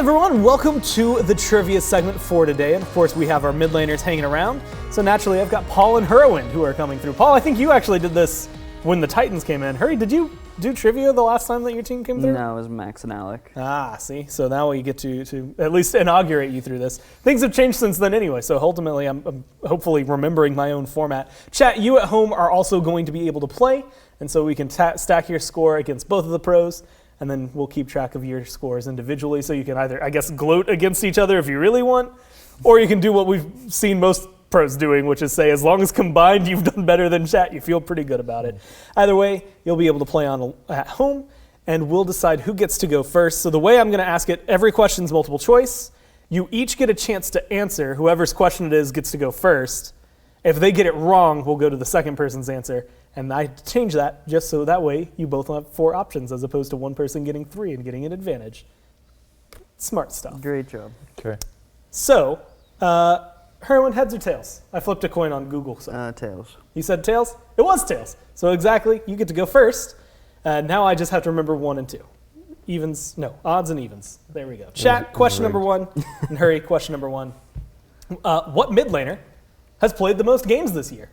everyone, welcome to the trivia segment for today. And of course, we have our mid laners hanging around. So naturally, I've got Paul and Hurriwind who are coming through. Paul, I think you actually did this when the Titans came in. Hurry, did you do trivia the last time that your team came through? No, it was Max and Alec. Ah, see? So now we get to at least inaugurate you through this. Things have changed since then anyway, so ultimately I'm hopefully remembering my own format. Chat, you at home are also going to be able to play, and so we can stack your score against both of the pros, and then we'll keep track of your scores individually, so you can either, I guess, gloat against each other if you really want, or you can do what we've seen most pros doing, which is say, as long as combined you've done better than chat, you feel pretty good about it. Either way, you'll be able to play on at home, and we'll decide who gets to go first. So the way I'm going to ask it, every question's multiple choice. You each get a chance to answer. Whoever's question it is gets to go first. If they get it wrong, we'll go to the second person's answer. And I change that just so that way you both have 4 options as opposed to one person getting 3 and getting an advantage. Smart stuff. Great job. Okay. So, Hurriwind, heads or tails? I flipped a coin on Google. So. Tails. You said tails? It was tails. So exactly, you get to go first. Now I just have to remember 1 and 2. Odds and evens. There we go. Chat, question number 1. And Hurry, question number 1. What mid laner has played the most games this year?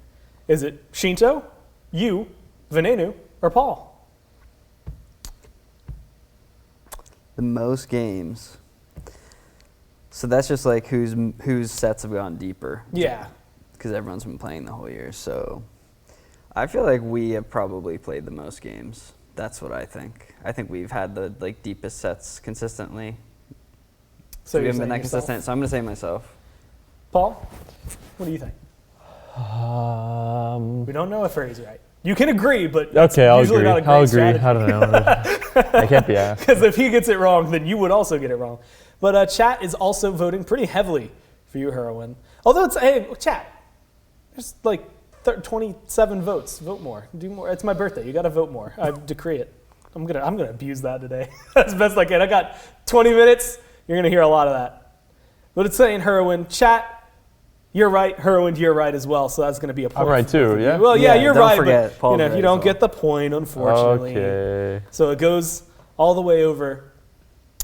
Is it Shinto, you, Venenu, or Paul? The most games. So that's just like whose sets have gone deeper. Yeah. Because everyone's been playing the whole year. So I feel like we have probably played the most games. That's what I think. I think we've had the deepest sets consistently. So we you're haven't been that yourself? consistent. So I'm going to say myself. Paul, what do you think? We don't know if Hurry's right. You can agree, but Okay, I'll usually agree. not a great I'll agree. strategy. I don't know. I can't be asked. Because if he gets it wrong, then you would also get it wrong. But chat is also voting pretty heavily for you, Hurriwind. Although it's, hey, chat, there's like 27 votes. Vote more. Do more. It's my birthday. You got to vote more. I decree it. I'm gonna abuse that today as best I can. I got 20 minutes. You're gonna hear a lot of that. But it's saying Hurriwind. Chat, you're right. Hurriwind, you're right as well. So that's gonna be a point. I'm right too. Yeah. Well, yeah, you're don't right. forget, But Paul's you right don't as get the point, unfortunately. Okay. So it goes all the way over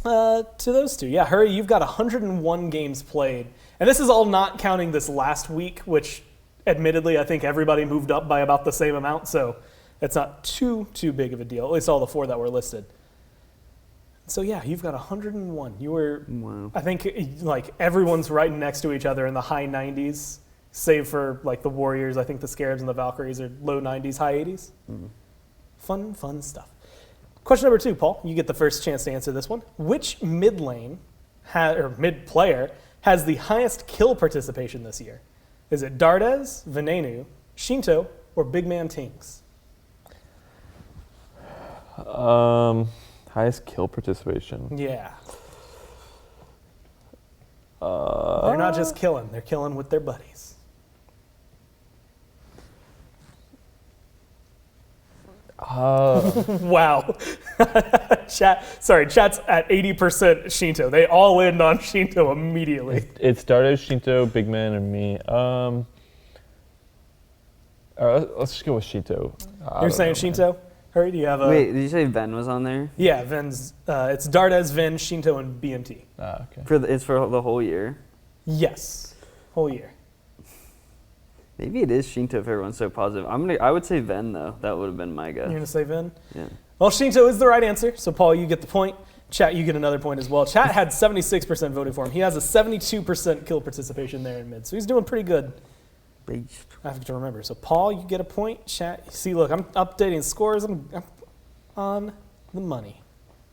to those two. Yeah, Hurry, you've got 101 games played. And this is all not counting this last week, which admittedly I think everybody moved up by about the same amount, so it's not too big of a deal, at least all the 4 that were listed. So yeah, you've got 101. You were, Wow. I think, like everyone's right next to each other in the high 90s, save for like the Warriors. I think the Scarabs and the Valkyries are low 90s, high 80s. Fun stuff. Question number 2, Paul. You get the first chance to answer this one. Which mid lane or mid player has the highest kill participation this year? Is it Dardes, Venenu, Shinto, or Big Man Tinks? Highest kill participation. Yeah. They're not just killing; they're killing with their buddies. Wow. Chat's at 80% Shinto. They all in on Shinto immediately. It's Tartarus, Shinto, Big Man, and me. Let's just go with Shinto. You're saying Shinto? Hurry, do you have a... Wait, did you say Ven was on there? Yeah, Ven's, it's Dardes, Ven, Shinto, and BNT. Okay. It's for the whole year? Yes, whole year. Maybe it is Shinto if everyone's so positive. I would say Ven though. That would have been my guess. You're going to say Ven? Yeah. Well, Shinto is the right answer, so Paul, you get the point. Chat, you get another point as well. Chat had 76% voting for him. He has a 72% kill participation there in mid, so he's doing pretty good. Beast. I have to remember. So Paul, you get a point. Chat, see, look, I'm updating scores. I'm on the money.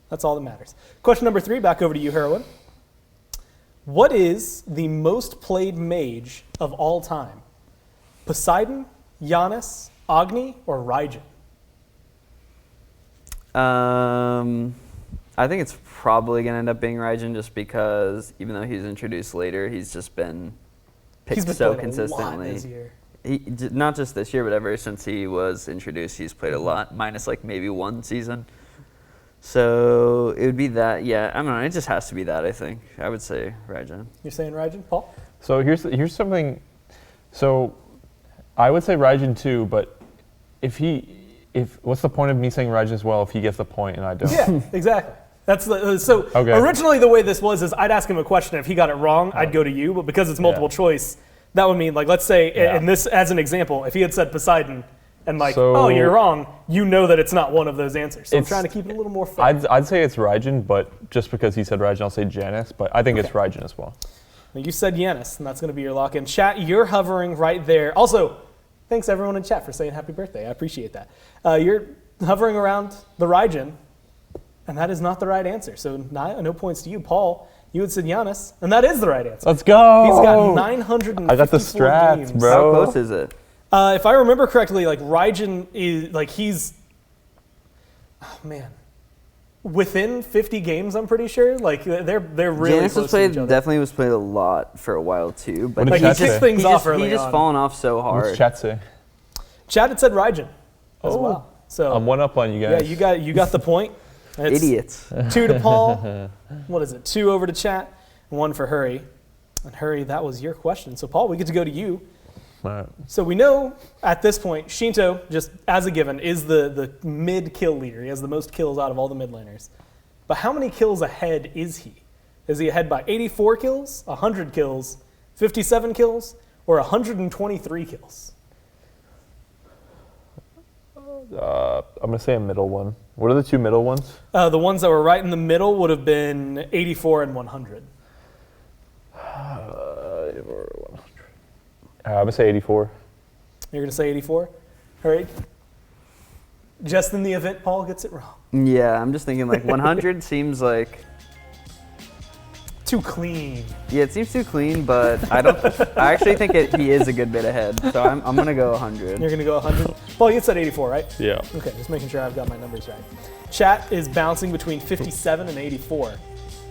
That's all that matters. Question number 3, back over to you, Hurriwind. What is the most played mage of all time? Poseidon, Giannis, Agni, or Raijin? I think it's probably going to end up being Raijin just because even though he's introduced later, he's just been picked so consistently. This year. Not just this year, but ever since he was introduced, he's played a lot, minus like maybe 1 season. So it would be that, yeah. I don't know, it just has to be that, I think. I would say Raijin. You're saying Raijin, Paul? So here's something. So I would say Raijin too, but if what's the point of me saying Raijin as well if he gets the point and I don't? Yeah, exactly. So Okay. originally the way this was is I'd ask him a question. If he got it wrong, I'd go to you. But because it's multiple choice, that would mean, like, let's say, in this as an example, if he had said Poseidon, and like, oh, you're wrong, you know that it's not one of those answers. So I'm trying to keep it a little more fair. I'd say it's Raijin, but just because he said Raijin, I'll say Janus. But I think it's Raijin as well. You said Yanis, and that's going to be your lock in. Chat, you're hovering right there. Also, thanks everyone in chat for saying happy birthday. I appreciate that. You're hovering around the Raijin, and that is not the right answer. So no points to you. Paul, you had said Giannis, and that is the right answer. Let's go. He's got 954 I got the strats, games. bro. How close is it? If I remember correctly, like Raijin is like within 50 games. I'm pretty sure. Like they're really Janus close to each other. definitely was played a lot for a while too, but What did Like, Chat he say? kicked things off early He just on. fallen off so hard. What's chat say? Chad had said Raijin as Oh. well. So I'm one up on you yeah, guys. you got the point. It's Idiots. 2 to Paul. What is it? 2 over to Chat, 1 for Hurry. And Hurry, that was your question. So Paul, we get to go to you. Right. So we know at this point, Shinto, just as a given, is the mid-kill leader. He has the most kills out of all the mid laners. But how many kills ahead is he? Is he ahead by 84 kills, 100 kills, 57 kills, or 123 kills? I'm gonna say a middle one. What are the 2 middle ones? The ones that were right in the middle would have been 84 and 100. I'm gonna say 84. You're going to say 84? All right. Just in the event Paul gets it wrong. Yeah, I'm just thinking like 100 seems like, Too clean. yeah, it seems too clean, but I actually think he is a good bit ahead. So I'm gonna go 100. You're going to go 100? Paul, you said 84, right? Yeah. Okay, just making sure I've got my numbers right. Chat is bouncing between 57 and 84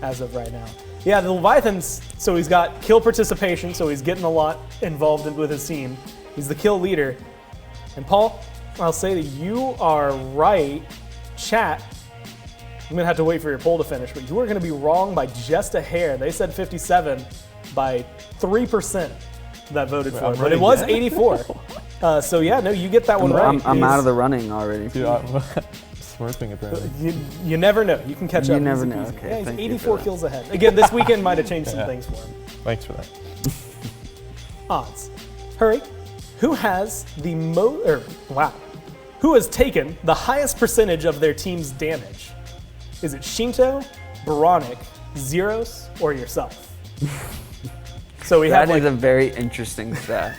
as of right now. Yeah, the Leviathans, so he's got kill participation, so he's getting a lot involved with his team. He's the kill leader. And Paul, I'll say that you are right. Chat, I'm going to have to wait for your poll to finish, but you are going to be wrong by just a hair. They said 57 by 3% that voted for it, but it was 84. So yeah, no, you get that one right. I'm out of the running already. Dude, I'm smirking apparently. You never know. You can catch up. You never Easy know. peasy. Okay, Yeah, he's thank you 84 for that. kills ahead. Again, this weekend might have changed some Yeah. things for him. Thanks for that. Odds. Hurry. Who has the Who has taken the highest percentage of their team's damage? Is it Shinto, Baronic, Zeros, or yourself? So we have That is like a very interesting stat.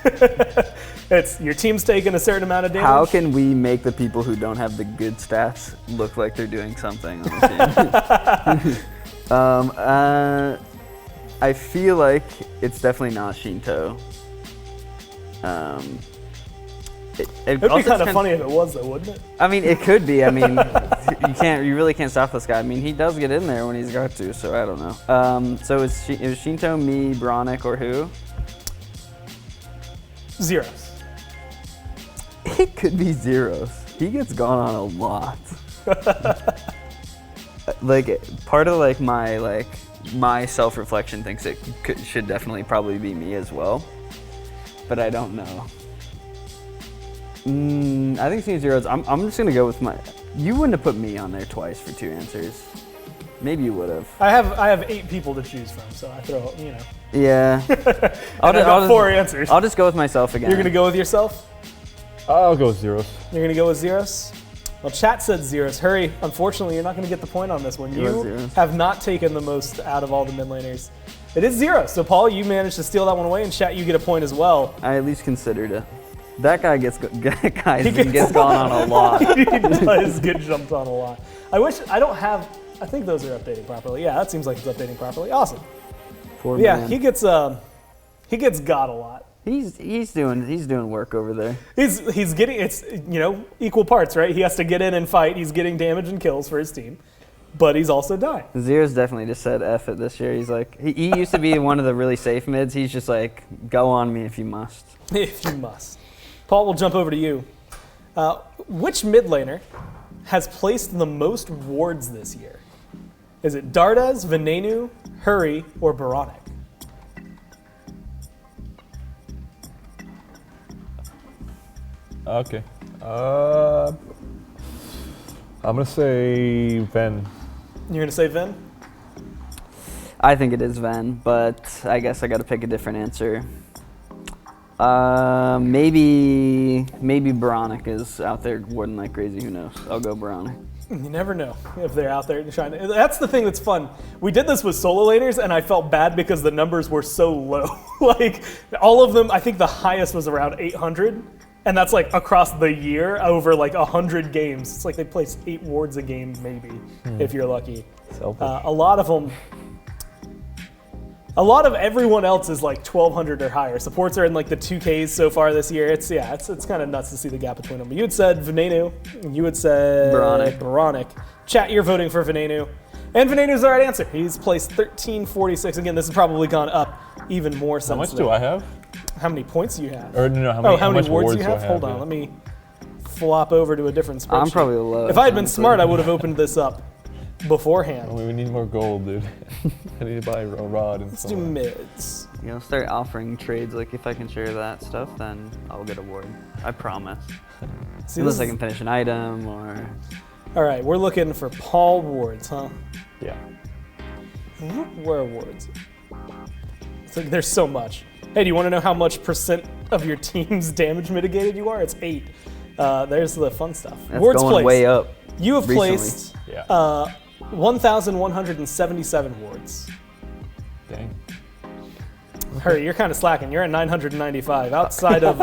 it's your team's taking a certain amount of damage. How can we make the people who don't have the good stats look like they're doing something on the team? I feel like it's definitely not Shinto. It'd be kind of funny if it was, though, wouldn't it? I mean, it could be. I mean, you really can't stop this guy. I mean, he does get in there when he's got to, so I don't know. So it was Shinto, me, Bronic, or who? Zeros. It could be Zeros. He gets gone on a lot. Like part of like my self-reflection thinks it should definitely probably be me as well, but I don't know. I think it's Zeros. I'm just gonna go with my. You wouldn't have put me on there twice for 2 answers. Maybe you would have. I have 8 people to choose from, so I throw, Yeah. I've got 4 answers. I'll just go with myself again. You're gonna go with yourself? I'll go with Zeros. You're gonna go with Zeros? Well, chat said Zeros. Hurry, unfortunately, you're not gonna get the point on this one. It was You Zeros. have not taken the most out of all the mid laners. It is Zeros. So Paul, you managed to steal that one away, and chat, you get a point as well. I at least considered it. That guy gets gone on a lot. He does get jumped on a lot. I think those are updating properly. Yeah, that seems like it's updating properly. Awesome. Poor Yeah, man. he gets got a lot. He's doing work over there. He's getting equal parts, right? He has to get in and fight. He's getting damage and kills for his team, but he's also dying. Zero's definitely just said F it this year. He's like he used to be one of the really safe mids. He's just like, go on me if you must. If you must. Paul, we'll jump over to you. Which mid laner has placed the most wards this year? Is it Dardas, Venenu, Hurry, or Baronic? Okay. I'm gonna say Ven. You're going to say Vin? I think it is Ven, but I guess I got to pick a different answer. Maybe Baronic is out there warding like crazy. Who knows? I'll go Baronic. You never know if they're out there trying to. That's the thing that's fun. We did this with solo laners, and I felt bad because the numbers were so low. Like, all of them, I think the highest was around 800, and that's like across the year over like 100 games. It's like they place 8 wards a game, maybe, if you're lucky. A lot of them. A lot of everyone else is like 1,200 or higher. Supports are in like the 2Ks so far this year. It's kind of nuts to see the gap between them. You had said Venenu, and you had said Baronic. Chat, you're voting for Venenu. And Venenu's the right answer. He's placed 1346. Again, this has probably gone up even more since How much do I have? How many points do you have? Or no, how many much wards do you have? do I Hold on, let me flop over to a different spreadsheet. I'm probably low. If I had been smart, I would have opened this up beforehand. We need more gold, dude. I need to buy a rod and Let's do mids. You know, start offering trades. Like if I can share that stuff, then I'll get a ward. I promise. See, Unless I can finish an item or. All right, we're looking for Paul wards, huh? Yeah. Where are wards? It's like there's so much. Hey, do you want to know how much percent of your team's damage mitigated you are? It's 8. There's the fun stuff. That's Wards going placed. way up. You have recently. placed Yeah. 1,177 wards. Dang. Hurry, you're kind of slacking. You're at 995. Outside of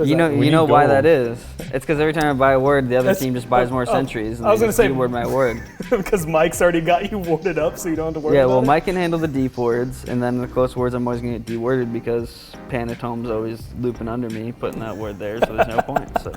You know why that is? It's because every time I buy a ward, the other team just buys more sentries. And I was they gonna just say ward my ward. because Mike's already got you warded up, so you don't have to worry Yeah, about well, it. Mike can handle the deep wards, and then the close wards I'm always gonna get dewarded because Panatome's always looping under me, putting that ward there, so there's no point. So.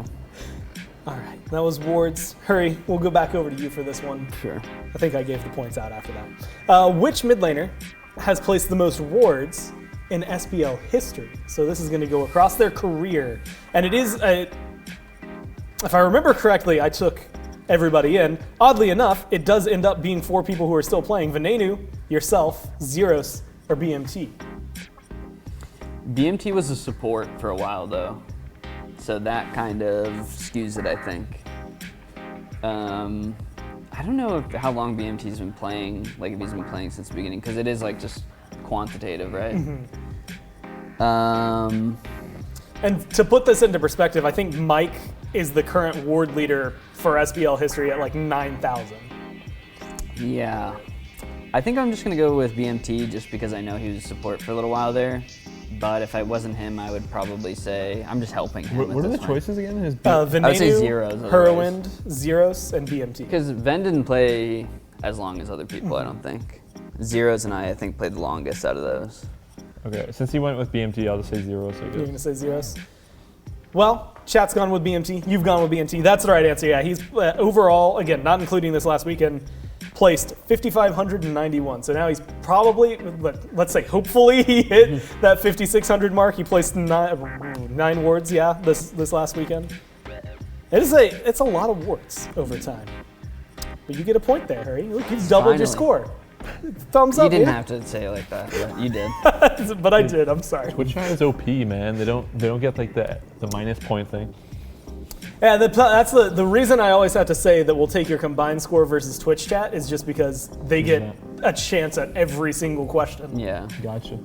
All right, that was wards. Hurry, we'll go back over to you for this one. Sure. I think I gave the points out after that. Which mid laner has placed the most wards in SPL history? So this is going to go across their career. And it is, if I remember correctly, I took everybody in. Oddly enough, it does end up being 4 people who are still playing. Venenu, yourself, Zeros, or BMT. BMT was a support for a while, though. So that kind of skews it, I think. I don't know how long BMT's been playing, like if he's been playing since the beginning, because it is like just quantitative, right? And to put this into perspective, I think Mike is the current ward leader for SPL history at like 9,000. Yeah. I think I'm just going to go with BMT just because I know he was a support for a little while there. But if I wasn't him, I would probably say I'm just helping him. What are the choices again? Venenu, I would say Zeros. Hurriwind, Zeros, and BMT. Because Ven didn't play as long as other people, I don't think. Zeros and I think, played the longest out of those. Okay, since he went with BMT, I'll just say Zeros. You're going to say Zeros? Well, chat's gone with BMT. You've gone with BMT. That's the right answer. Yeah, he's overall, again, not including this last weekend, placed 5,591. So now he's probably, let's say, hopefully he hit that 5,600 mark. He placed 9 wards, yeah, this last weekend. It's a lot of wards over time. But you get a point there, Hurry. Look, you've doubled your score. Thumbs up. You didn't man. have to say it like that, but you did. But I did. I'm sorry. Twitch chat is OP, man. They don't get like the minus point thing. Yeah, that's the reason I always have to say that we'll take your combined score versus Twitch chat is just because they get a chance at every single question. Yeah. Gotcha.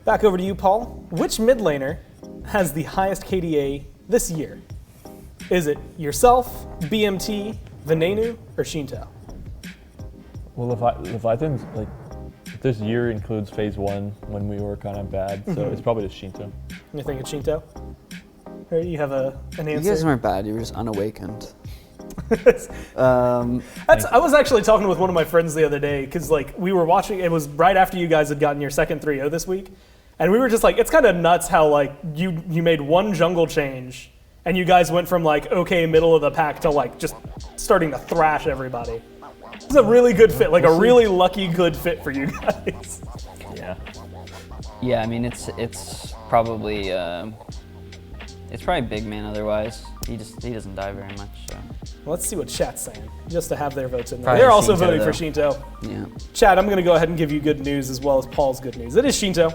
Back over to you, Paul. Which mid laner has the highest KDA this year? Is it yourself, BMT, Venenu, or Shinto? Well, Leviathan's like this year includes phase 1 when we were kind of bad, so it's probably just Shinto. You think it's Shinto? Or you have an answer? You guys weren't bad. You were just unawakened. I was actually talking with one of my friends the other day because like we were watching. It was right after you guys had gotten your second 3-0 this week, and we were just like, it's kind of nuts how like you made one jungle change, and you guys went from like okay middle of the pack to like just starting to thrash everybody. It's a really good fit, like a really lucky good fit for you guys. Yeah. Yeah, I mean it's probably big man otherwise. He doesn't die very much. So. Let's see what chat's saying, just to have their votes in there. Probably They're also Shinto, voting though. for Shinto. Yeah. Chat, I'm going to go ahead and give you good news as well as Paul's good news. It is Shinto.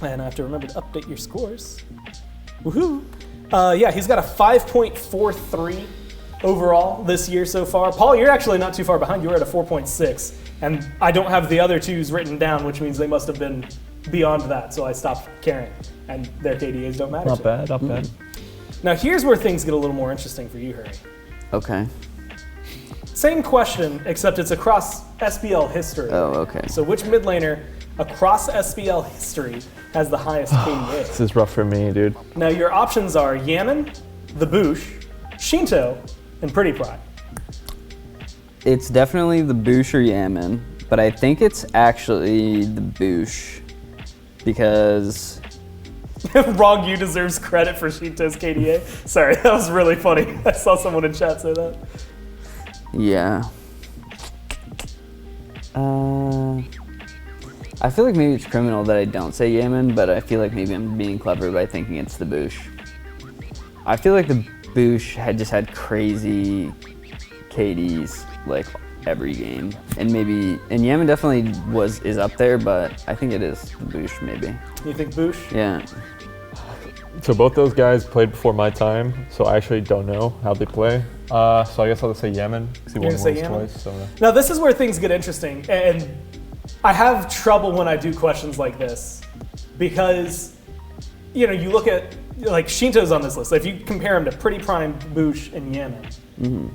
And I have to remember to update your scores. Woohoo! Yeah, he's got a 5.43 overall this year so far. Paul, you're actually not too far behind. You're at a 4.6, and I don't have the other twos written down, which means they must have been beyond that, so I stopped caring, and their KDAs don't matter. Not bad, not bad. Now here's where things get a little more interesting for you, Hurry. Okay. Same question, except it's across SPL history. Oh, okay. So which mid laner across SPL history has the highest KDA? This is rough for me, dude. Now your options are Yaman, the Boosh, Shinto, and Pretty Prime. It's definitely the Boosh or Yaman, but I think it's actually the Boosh because Wrong, you deserves credit for Shinto's KDA. Sorry, that was really funny. I saw someone in chat say that. yeah. I feel like maybe it's criminal that I don't say Yaman, but I feel like maybe I'm being clever by thinking it's the Boosh. I feel like the Boosh had crazy KDs like every game, and Yaman definitely is up there, but I think it is the Boosh maybe. You think Boosh? Yeah. So both those guys played before my time, so I actually don't know how they play. So I guess I'll just say Yemen, because he You're won gonna say once Yemen? twice. So. Now this is where things get interesting, and I have trouble when I do questions like this because, you know, you look at, like, Shinto's on this list. If you compare him to Pretty Prime, Boosh, and Yemen,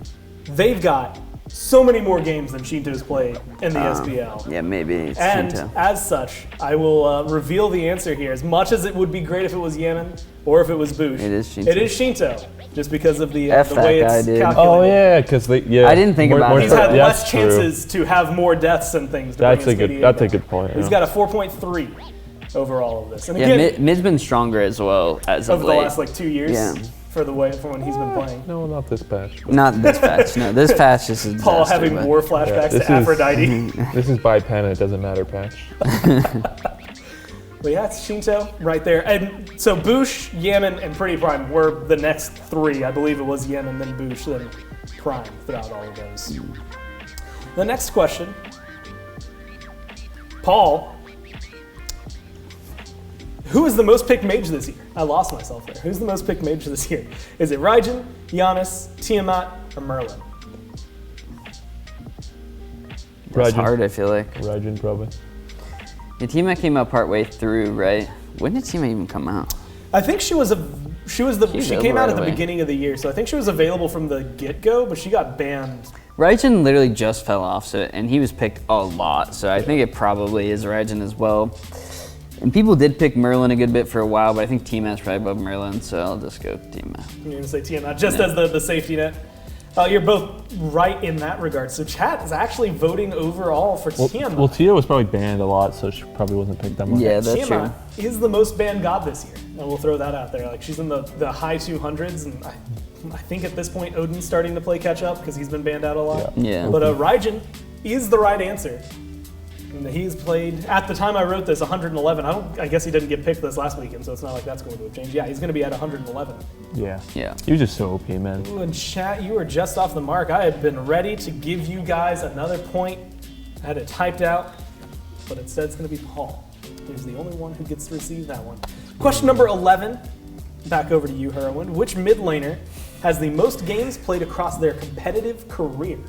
they've got so many more games than Shinto's played in the SPL. Yeah, maybe it's And Shinto. as such, I will reveal the answer here. As much as it would be great if it was Yemen or if it was Boosh, It is Shinto. It is Shinto, just because of the F that way guy, it's dude. calculated. Oh yeah, because yeah. I didn't think about it. He's had that's less true. chances to have more deaths and things. To That's bring a his good. KDA That's a down. good point. He's Yeah. got a 4.3 over all of this. And Yeah, again, Mid's been stronger as well as of over the late. last like 2 years, Yeah. from when he's been playing. No, not this patch. but Not this patch. No, this patch is a disaster. Paul having but- war flashbacks this to is- Aphrodite. This is by pen. It doesn't matter patch. But yeah, it's Shinto right there. And so Boosh, Yemen, and Pretty Prime were the next three. I believe it was Yemen, then Boosh, then Prime throughout all of those. The next question. Paul, who is the most picked mage this year? I lost myself there. Who's the most picked mage this year? Is it Raijin, Giannis, Tiamat, or Merlin? That's Raijin. hard, I feel like. Raijin probably. The Tiamat came out partway through, right? When did Tiamat even come out? I think she came out available at the right away. beginning of the year, so I think she was available from the get-go, but she got banned. Raijin literally just fell off, and he was picked a lot, so I think it probably is Raijin as well. And people did pick Merlin a good bit for a while, but I think Tiamat's probably above Merlin, so I'll just go Tiamat. You're going to say Tiamat, just Yeah. as the safety net. You're both right in that regard. So chat is actually voting overall for Tiamat. Well, Tia was probably banned a lot, so she probably wasn't picked that much. Yeah, that's Tiamat true. is the most banned god this year. And we'll throw that out there. Like, she's in the high 200s, and I think at this point Odin's starting to play catch up because he's been banned out a lot. Yeah. But Raijin is the right answer. And he's played, at the time I wrote this, 111. I guess he didn't get picked this last weekend, so it's not like that's going to have changed. Yeah, he's going to be at 111. Yeah. Yeah. He was just so OP, man. Ooh, and chat, you were just off the mark. I had been ready to give you guys another point. I had it typed out, but instead it's going to be Paul. He's the only one who gets to receive that one. Question number 11. Back over to you, Hurriwind. Which mid laner has the most games played across their competitive career?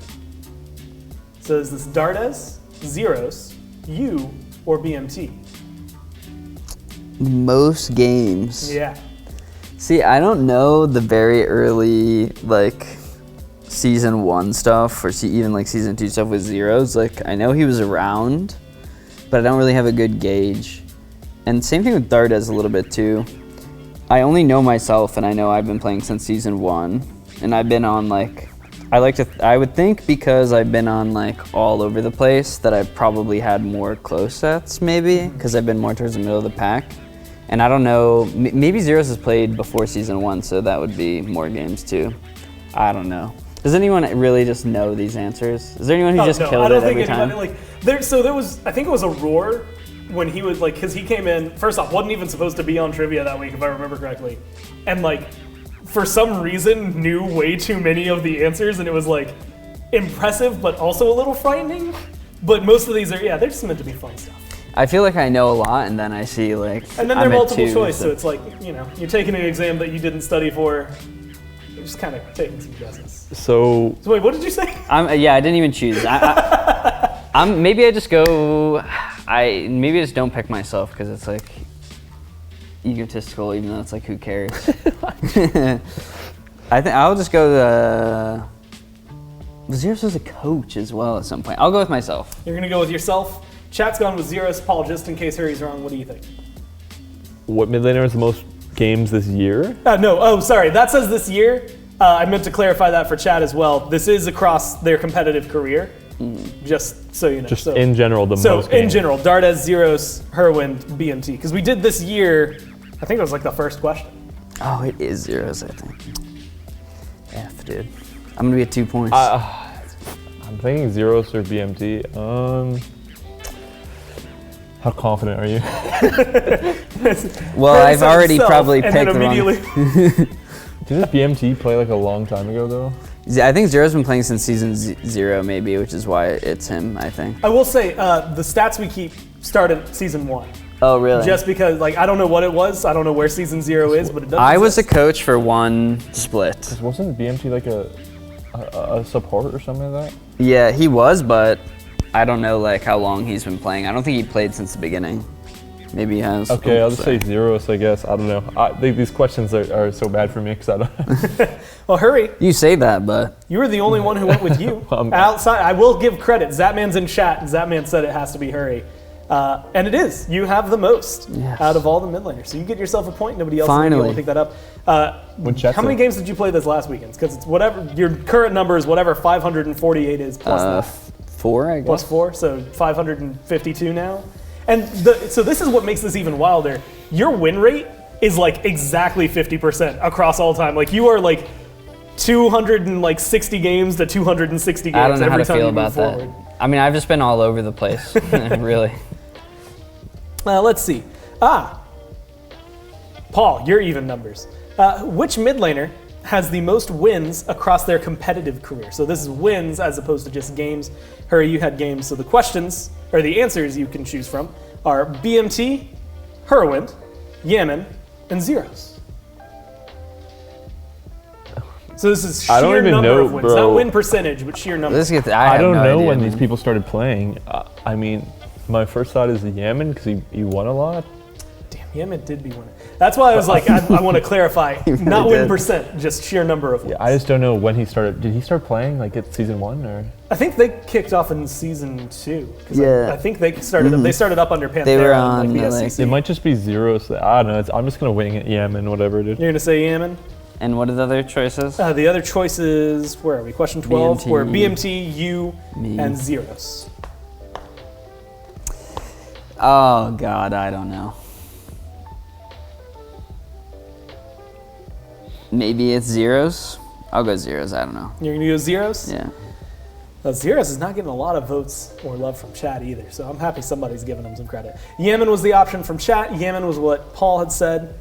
So is this Dardes, Zeros, you, or BMT? Most games. Yeah. See, I don't know the very early, like, season 1 stuff, or even, like, season 2 stuff with Zeros. Like, I know he was around, but I don't really have a good gauge. And same thing with Dardes a little bit, too. I only know myself, and I know I've been playing since season 1. And I've been on, like, I would think because I've been on, like, all over the place, that I've probably had more close sets, maybe, because I've been more towards the middle of the pack. And I don't know, maybe Zeros has played before season 1, so that would be more games too. I don't know. Does anyone really just know these answers? Is there anyone who just killed it every time? There was, I think it was a Roar when he was like, because he came in, first off, wasn't even supposed to be on trivia that week, if I remember correctly. And like, for some reason, knew way too many of the answers, and it was like impressive, but also a little frightening. But most of these are, they're just meant to be fun stuff. I feel like I know a lot, and then I see like And then I'm they're at multiple 2, choice, so it's like, you're taking an exam that you didn't study for just kind of taking some guesses. So So wait, what did you say? Yeah, I didn't even choose. Maybe I just go. Maybe I just don't pick myself because it's like egotistical, even though it's like who cares. I think I'll just go. Zeros was a coach as well at some point. I'll go with myself. You're gonna go with yourself. Chat's gone with Zeros. Paul, just in case Harry's wrong, what do you think? what mid laner has the most games this year? No. Oh, sorry. That says this year. I meant to clarify that for chat as well. This is across their competitive career. Just so you know. Just in general, the most So in games. general, Dardes, Zeros, Hurriwind, BMT. Because we did this year, I think it was like the first question. Oh, it is Zeros, I think. F, dude. I'm gonna be at 2 points. I'm thinking Zeros or BMT. How confident are you? Well, I've already probably and picked then the wrong. immediately. Didn't BMT play like a long time ago though? I think Zero's been playing since season 0, maybe, which is why it's him, I think. I will say, the stats we keep started season 1. Oh, really? Just because, like, I don't know what it was. I don't know where season 0 is, but it does. I was a coach for one split. Wasn't BMT like a support or something like that? Yeah, he was, but I don't know like how long he's been playing. I don't think he played since the beginning. Maybe he has. Okay, I'll just sorry. say Zeros, I guess. I don't know. These questions are so bad for me because I don't. Well, hurry. You say that, but You were the only one who went with you. Outside, I will give credit. Zapman's in chat. Zapman said it has to be Hurry. And it is. You have the most Yes. out of all the mid laners. So you get yourself a point. Nobody else Finally. will be able to pick that up. How many games did you play this last weekend? Because it's whatever, your current number is whatever 548 is plus that. 4, I guess. Plus 4, so 552 now. And so this is what makes this even wilder. Your win rate is like exactly 50% across all time. Like you are like 260 games to 260 games I don't know how every to time feel you move about that. forward. I mean, I've just been all over the place, really. Let's see. Paul, your even numbers. Which mid laner has the most wins across their competitive career? So this is wins as opposed to just games. Hurry, you had games. So the questions, or the answers you can choose from, are BMT, Hurriwind, Yaman, and Zeros. So this is I don't sheer even number know, of wins. bro. Not win percentage, but sheer number. I have don't no know idea, when man. these people started playing. I mean, my first thought is Yaman because he won a lot. Damn, Yaman did be winning. That's why I was like, I want to clarify, not win did. percent, just sheer number of wins. Yeah, I just don't know when he started. Did he start playing like at season 1 or? I think they kicked off in season 2. 'Cause Yeah. I think they started. They started up under Panthera. They were and, on, the like- SEC. It might just be Zeros. I don't know. I'm just gonna wing it. Yaman, whatever, dude. You're gonna say Yaman. And what are the other choices? The other choices, where are we? Question 12 BMT, were BMT, you, me. and Zeros. Oh, God, I don't know. Maybe it's Zeros? I'll go Zeros, I don't know. You're gonna go Zeros. Yeah. Zeros is not getting a lot of votes or love from chat either, so I'm happy somebody's giving him some credit. Yaman was the option from chat. Yaman was what Paul had said.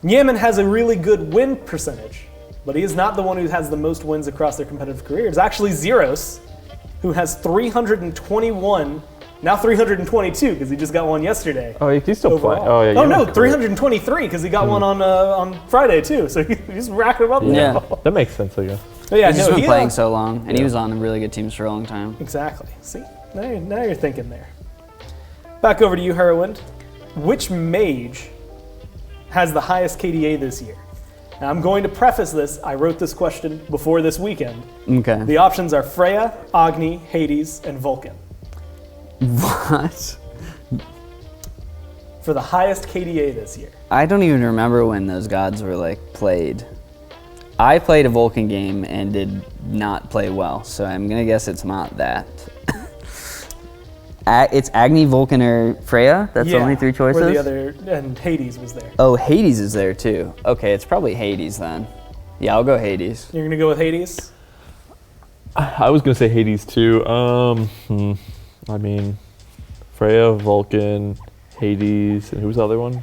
Yaman has a really good win percentage, but he is not the one who has the most wins across their competitive career. It's actually Zeros, who has 321, now 322, because he just got one yesterday. Oh, he's still playing. overall. Oh yeah. Oh Yaman's no, cool. 323, because he got one on Friday too, so he's racking them up Yeah. now. That makes sense, I guess. But yeah, He's just no, been he, playing so long, and he was on really good teams for a long time. Exactly. See, now you're thinking there. Back over to you, Hurriwind. Which mage has the highest KDA this year? Now, I'm going to preface this. I wrote this question before this weekend. Okay. The options are Freya, Agni, Hades, and Vulcan. What? For the highest KDA this year. I don't even remember when those gods were like played. I played a Vulcan game and did not play well, so I'm gonna guess it's not that. It's Agni, Vulcan, or Freya? That's the only 3 choices? Or the other, and Hades was there. Oh, Hades is there too. Okay, it's probably Hades then. Yeah, I'll go Hades. You're gonna go with Hades? I was gonna say Hades too. I mean, Freya, Vulcan, Hades, and who's the other one?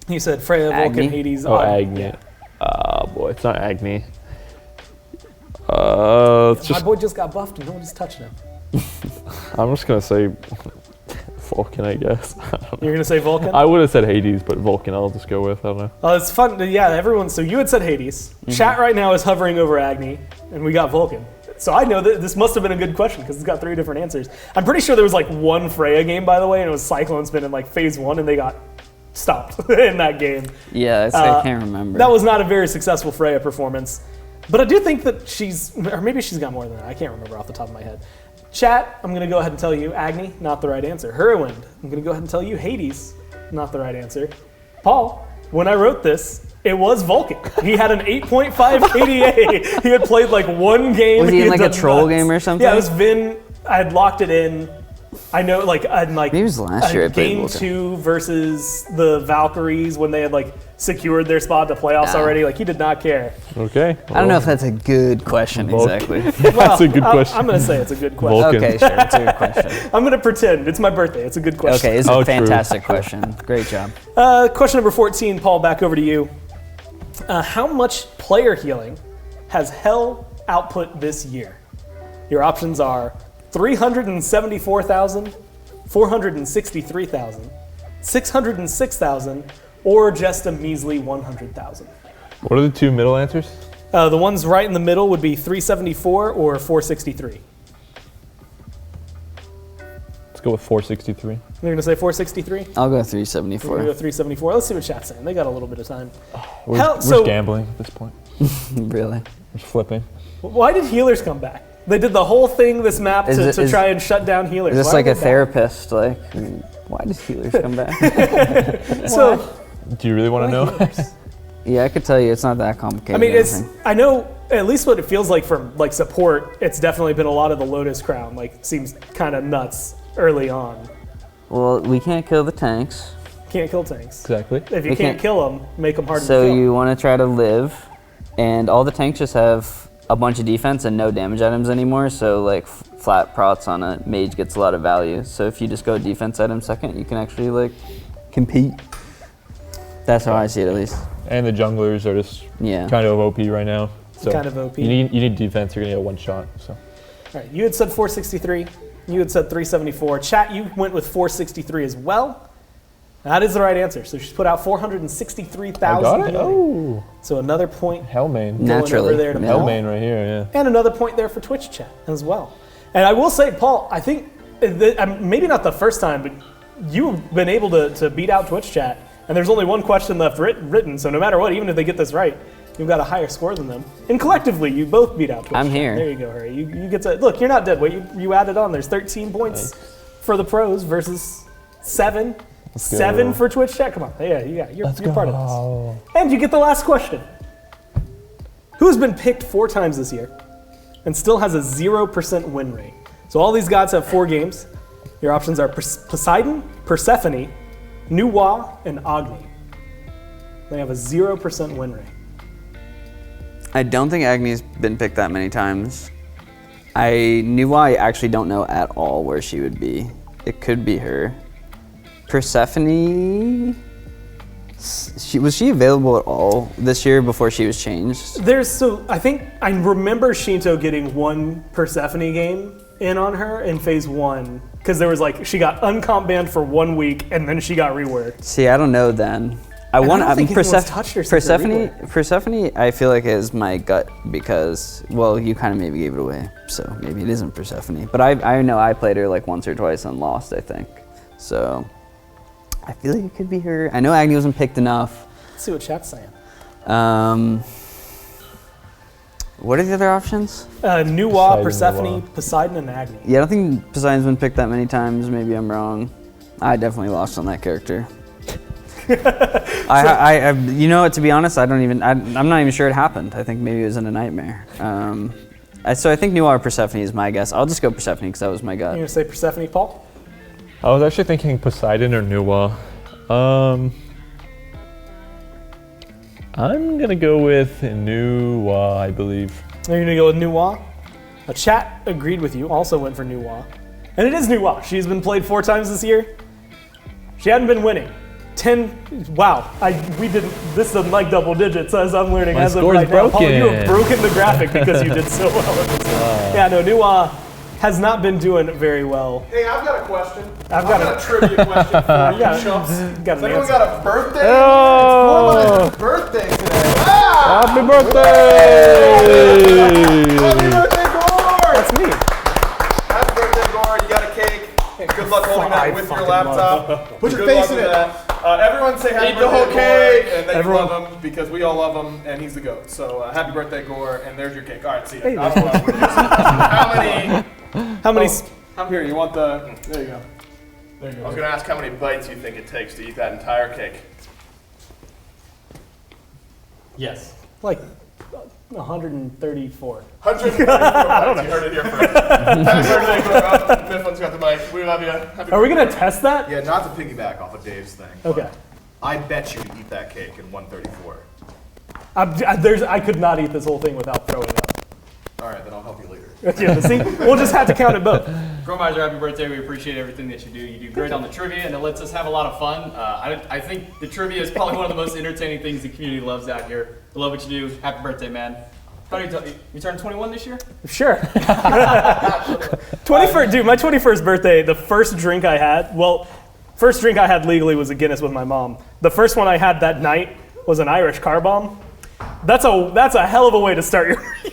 He said Freya, Vulcan, Agni? Hades, Oh, Agni. Agni. Yeah. Oh boy, it's not Agni. It's My just. boy just got buffed and nobody's touching him. I'm just gonna say Vulcan, I guess. You're gonna say Vulcan? I would have said Hades, but Vulcan I'll just go with. I don't know. Oh, it's fun. Yeah, everyone. So you had said Hades. Chat right now is hovering over Agni, and we got Vulcan. So I know that this must have been a good question because it's got 3 different answers. I'm pretty sure there was like one Freya game, by the way, and it was Cyclone Spin in like phase 1, and they got stopped in that game. Yeah, I can't remember. That was not a very successful Freya performance. But I do think that she's, or maybe she's got more than that. I can't remember off the top of my head. Chat, I'm going to go ahead and tell you Agni, not the right answer. Hurriwind, I'm going to go ahead and tell you Hades, not the right answer. Paul, when I wrote this, it was Vulcan. He had an 8.5 KDA. He had played like one game. Was he in like a done troll nuts. game or something? Yeah, it was Vin. I had locked it in. I know, like, Maybe it was last year I played game Vulcan. 2 versus the Valkyries when they had like secured their spot to playoffs already. Like, he did not care. Okay. I don't know if that's a good question exactly. That's a good question. I'm going to say it's a good question. Vulcan. Okay, sure, it's a good question. I'm going to pretend. It's my birthday. It's a good question. Okay, it's a true. fantastic question. Great job. Question number 14, Paul, back over to you. How much player healing has Hell output this year? Your options are 374,000, 463,000, 606,000, or just a measly 100,000. What are the 2 middle answers? The ones right in the middle would be 374 or 463. Let's go with 463. You're going to say 463? I'll go We're 374. going to go 374. Let's see what chat's saying. They got a little bit of time. We're gambling at this point. Really? We're flipping. Why did healers come back? They did the whole thing, this map, to try and shut down healers. Is this Why like are a they back? therapist? Like, why does healers come back? So, Do you really want to know? healers? Yeah, I could tell you it's not that complicated. I mean, don't think. I know at least what it feels like from like support. It's definitely been a lot of the Lotus Crown. Like, seems kind of nuts early on. Well, we can't kill the tanks. Can't kill tanks. Exactly. If you We can't can't- kill them, make them hard So to kill. you want to try to live, and all the tanks just have a bunch of defense and no damage items anymore. So like flat prots on a mage gets a lot of value. So if you just go defense item second, you can actually like compete. That's how I see it at least. And the junglers are just Yeah. kind of OP right now. So Kind of OP. You need defense. You're gonna get one shot. So All right, you had said 463. You had said 374. Chat, you went with 463 as well. That is the right answer. So she's put out 463,000. I got it. healing. Oh, So another point Hellmane. going Naturally. over there to Yeah. Paul. Hellmane right here. Yeah. And another point there for Twitch chat as well. And I will say, Paul, I think maybe not the first time, but you've been able to beat out Twitch chat. And there's only one question left written. So no matter what, even if they get this right, you've got a higher score than them. And collectively, you both beat out Twitch I'm chat. here. There you go, Hurry. You get to look. You're not dead weight. You added on. There's 13 points for the pros versus 7. Let's go. 7 for Twitch chat. Come on, yeah, you're part of this. Oh. And you get the last question. Who's been picked 4 times this year and still has a 0% win rate? So all these gods have 4 games. Your options are Poseidon, Persephone, Nuwa, and Agni. They have a 0% win rate. I don't think Agni's been picked that many times. I actually don't know at all where she would be. It could be her. Persephone, was she available at all this year before she was changed? I think I remember Shinto getting 1 Persephone game in on her in phase 1 because there was like she got uncomp banned for 1 week and then she got reworked. See, I don't know then. I don't think anyone's touched her since the rework. Persephone, I feel like is my gut because, well, you kind of maybe gave it away, so maybe it isn't Persephone. But I know I played her like once or twice and lost, I think. So I feel like it could be her. I know Agni wasn't picked enough. Let's see what chat's saying. What are the other options? Nuwa, Poseidon, Persephone, Nuwa. Poseidon, and Agni. Yeah, I don't think Poseidon's been picked that many times. Maybe I'm wrong. I definitely lost on that character. You know what? To be honest, I'm not even sure it happened. I think maybe it was in a nightmare. So I think Nuwa or Persephone is my guess. I'll just go Persephone because that was my You're gut. gonna say Persephone, Paul? I was actually thinking Poseidon or Nuwa. I'm gonna go with Nuwa, I believe. You're gonna go with Nuwa? A chat agreed with you, also went for Nuwa. And it is Nuwa. She's been played 4 times this year. She hadn't been winning. 10, wow. This is like double digits as I'm learning My as of score's right now. Paul, you have broken. broken the graphic because you did so well at this one. Yeah, no, Nuwa has not been doing very well. Hey, I've got a question. I've got a trivia question for you got chumps. got Has an anyone answer. got a birthday? Oh! It's birthday today. Ah! Happy birthday! Happy birthday, Gore! That's me. Happy birthday, Gore. You got a cake. Good luck holding that with your laptop. Put your face in it. Everyone say happy birthday, whole Gore, cake. and that Everyone. you love him because we all love him and he's the GOAT. So happy birthday, Gore, and there's your cake. All right, see ya. Hey, How many? How many? Here, you want the? There you go. There you I was go. going to ask how many bites you think it takes to eat that entire cake. Yes. Like 134. 134 bites. You heard it here first. Happy birthday, Gore. Fifth one's got the mic. We love you. Happy Are we gonna test that? Yeah, not to piggyback off of Dave's thing. but Okay. I bet you eat that cake in 134. I could not eat this whole thing without throwing up. All right, then I'll help you later. Yeah, see, we'll just have to count it both. Gromeiser, happy birthday. We appreciate everything that you do. You do great on the trivia, and it lets us have a lot of fun. I think the trivia is probably one of the most entertaining things the community loves out here. We love what you do. Happy birthday, man. How do you turned 21 this year? Sure. 21st, dude, my 21st birthday, the first drink I had legally was a Guinness with my mom. The first one I had that night was an Irish car bomb. That's a hell of a way to start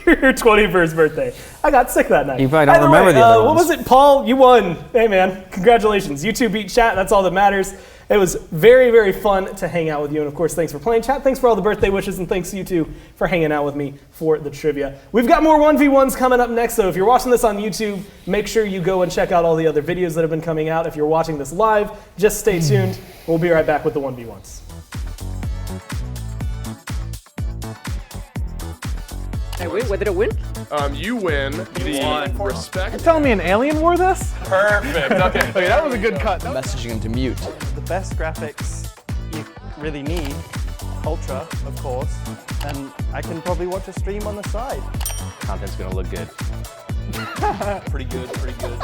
your 21st birthday. I got sick that night. You probably don't By the remember way, the other what ones. was it, Paul? You won. Hey, man, congratulations. You two beat chat. That's all that matters. It was very, very fun to hang out with you. And of course, thanks for playing, chat. Thanks for all the birthday wishes. And thanks to you two for hanging out with me for the trivia. We've got more 1v1s coming up next. So if you're watching this on YouTube, make sure you go and check out all the other videos that have been coming out. If you're watching this live, just stay tuned. We'll be right back with the 1v1s. Hey, wait, what did it win? You win the respect. Telling me an alien wore this? Perfect. Okay. Okay, that was a good cut. Messaging him to mute. The best graphics you really need, Ultra, of course, and I can probably watch a stream on the side. Content's gonna look good. Pretty good, pretty good.